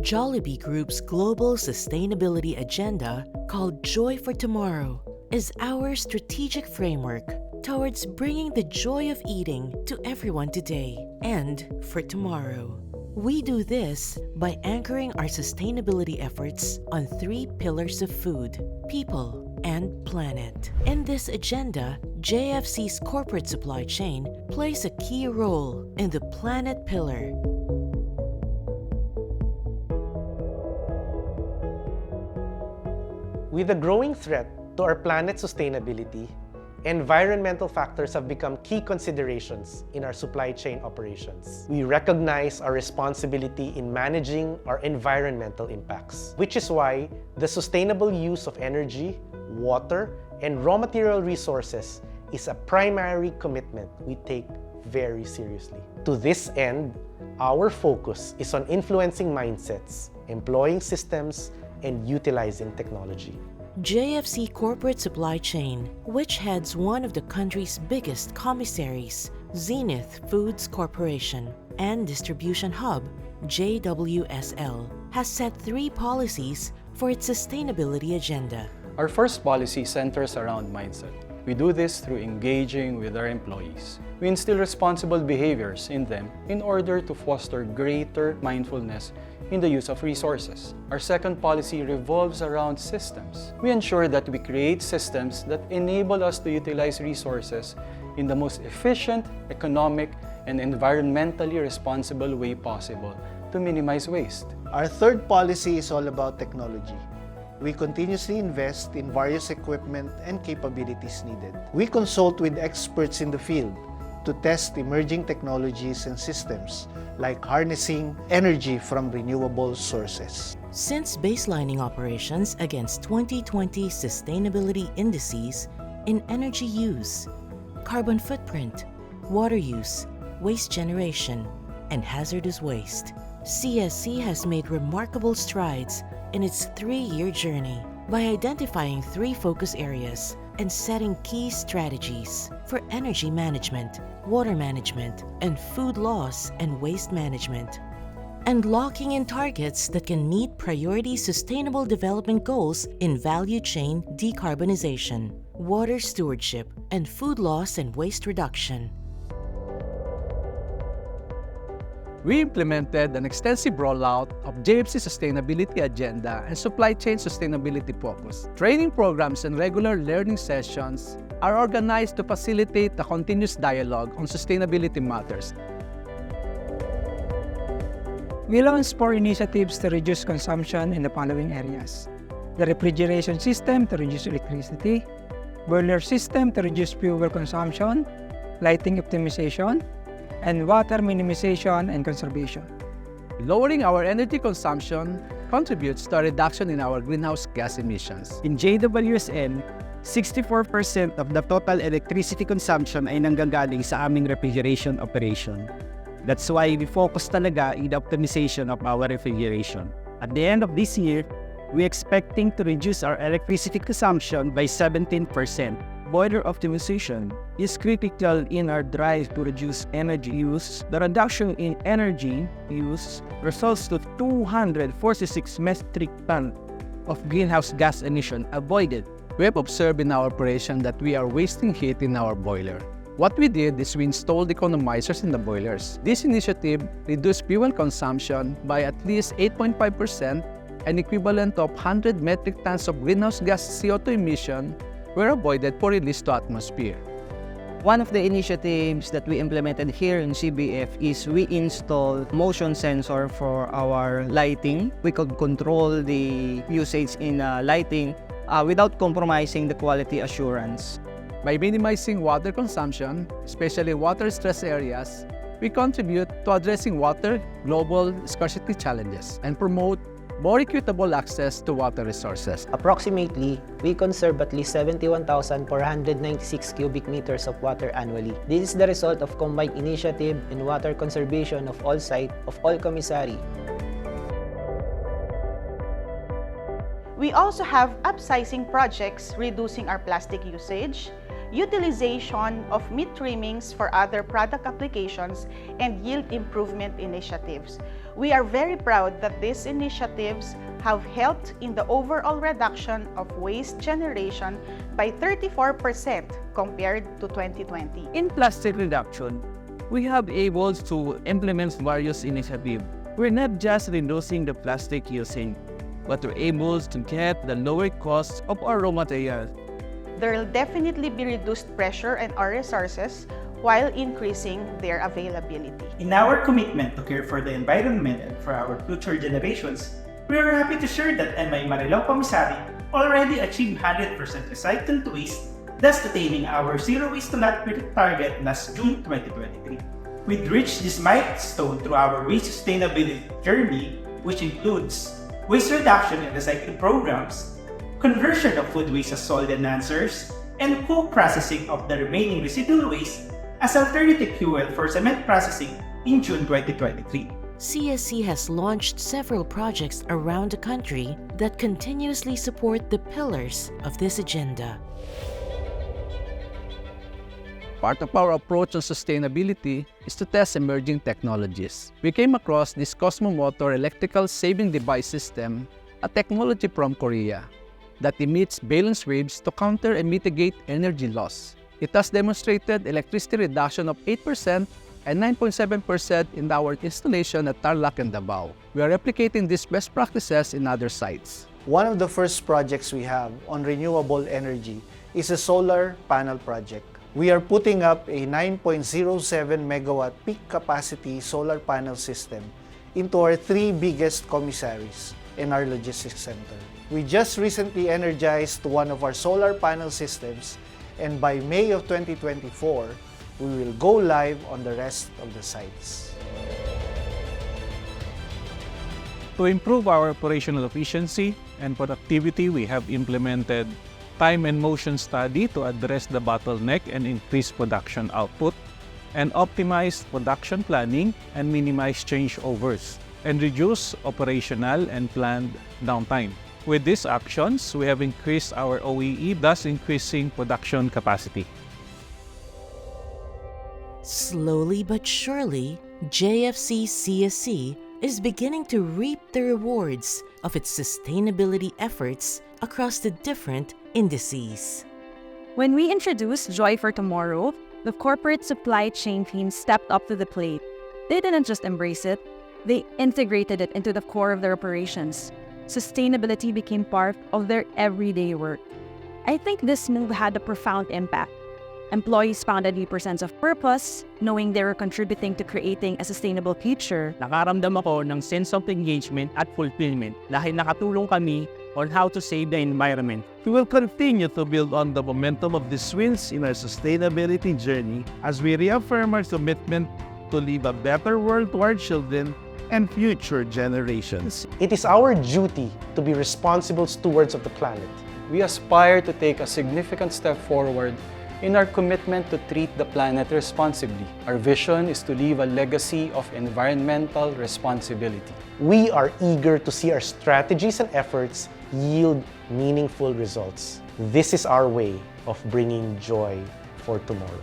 Jollibee Group's global sustainability agenda, called Joy for Tomorrow, is our strategic framework towards bringing the joy of eating to everyone today and for tomorrow. We do this by anchoring our sustainability efforts on 3 pillars of food, people, and planet. In this agenda, JFC's corporate supply chain plays a key role in the planet pillar. With the growing threat to our planet's sustainability, environmental factors have become key considerations in our supply chain operations. We recognize our responsibility in managing our environmental impacts, which is why the sustainable use of energy, water, and raw material resources is a primary commitment we take very seriously. To this end, our focus is on influencing mindsets, employing systems, and utilizing technology. JFC Corporate Supply Chain, which heads one of the country's biggest commissaries, Zenith Foods Corporation, and Distribution Hub, JWSL, has set 3 policies for its sustainability agenda. Our first policy centers around mindset. We do this through engaging with our employees. We instill responsible behaviors in them in order to foster greater mindfulness in the use of resources. Our second policy revolves around systems. We ensure that we create systems that enable us to utilize resources in the most efficient, economic, and environmentally responsible way possible to minimize waste. Our third policy is all about technology. We continuously invest in various equipment and capabilities needed. We consult with experts in the field to test emerging technologies and systems like harnessing energy from renewable sources. Since baselining operations against 2020 sustainability indices in energy use, carbon footprint, water use, waste generation, and hazardous waste, CSC has made remarkable strides in its 3-year journey by identifying 3 focus areas and setting key strategies for energy management, water management, and food loss and waste management, and locking in targets that can meet priority sustainable development goals in value chain decarbonization, water stewardship, and food loss and waste reduction. We implemented an extensive rollout of JFC Sustainability Agenda and Supply Chain Sustainability Focus. Training programs and regular learning sessions are organized to facilitate the continuous dialogue on sustainability matters. We launched 4 initiatives to reduce consumption in the following areas: the refrigeration system to reduce electricity, boiler system to reduce fuel consumption, lighting optimization, and water minimization and conservation. Lowering our energy consumption contributes to a reduction in our greenhouse gas emissions. In JWSL, 64% of the total electricity consumption ay nanggagaling sa aming refrigeration operation. That's why we focus talaga in the optimization of our refrigeration. At the end of this year, we're expecting to reduce our electricity consumption by 17%. Boiler optimization is critical in our drive to reduce energy use. The reduction in energy use results to 246 metric tons of greenhouse gas emission avoided. We have observed in our operation that we are wasting heat in our boiler. What we did is we installed economizers in the boilers. This initiative reduced fuel consumption by at least 8.5%, an equivalent of 100 metric tons of greenhouse gas CO2 emission were avoided for release to atmosphere. One of the initiatives that we implemented here in CBF is we installed motion sensor for our lighting. We could control the usage in lighting without compromising the quality assurance. By minimizing water consumption, especially water-stressed areas, we contribute to addressing water global scarcity challenges and promote more equitable access to water resources. Approximately, we conserve at least 71,496 cubic meters of water annually. This is the result of combined initiative in water conservation of all sites of all commissary. We also have upsizing projects, reducing our plastic usage, utilization of meat trimmings for other product applications, and yield improvement initiatives. We are very proud that these initiatives have helped in the overall reduction of waste generation by 34% compared to 2020. In plastic reduction, we have able to implement various initiatives. We're not just reducing the plastic using, but we're able to get the lower cost of our raw materials. There will definitely be reduced pressure on our resources while increasing their availability. In our commitment to care for the environment and for our future generations, we are happy to share that MI Marilao Commissary already achieved 100% recycled waste, thus attaining our zero waste to landfill target last June 2023. We've reached this milestone through our waste sustainability journey, which includes waste reduction and recycling programs, conversion of food waste as soil enhancers, and co-processing of the remaining residual waste as alternative fuel for cement processing in June 2023. CSC has launched several projects around the country that continuously support the pillars of this agenda. Part of our approach on sustainability is to test emerging technologies. We came across this Cosmo Motor electrical saving device system, a technology from Korea, that emits valence waves to counter and mitigate energy loss. It has demonstrated electricity reduction of 8% and 9.7% in our installation at Tarlac and Davao. We are replicating these best practices in other sites. One of the first projects we have on renewable energy is a solar panel project. We are putting up a 9.07 megawatt peak capacity solar panel system into our 3 biggest commissaries in our logistics center. We just recently energized one of our solar panel systems, and by May of 2024, we will go live on the rest of the sites. To improve our operational efficiency and productivity, we have implemented time and motion study to address the bottleneck and increase production output, and optimize production planning and minimize changeovers, and reduce operational and planned downtime. With these actions, we have increased our OEE, thus increasing production capacity. Slowly but surely, JFC CSC is beginning to reap the rewards of its sustainability efforts across the different indices. When we introduced Joy for Tomorrow, the corporate supply chain team stepped up to the plate. They didn't just embrace it, they integrated it into the core of their operations. Sustainability became part of their everyday work. I think this move had a profound impact. Employees found a deeper sense of purpose, knowing they were contributing to creating a sustainable future. Nakaramdam ako ng sense of engagement at fulfillment dahil nakatulong kami on how to save the environment. We will continue to build on the momentum of these wins in our sustainability journey as we reaffirm our commitment to leave a better world to our children and future generations. It is our duty to be responsible stewards of the planet. We aspire to take a significant step forward in our commitment to treat the planet responsibly. Our vision is to leave a legacy of environmental responsibility. We are eager to see our strategies and efforts yield meaningful results. This is our way of bringing joy for tomorrow.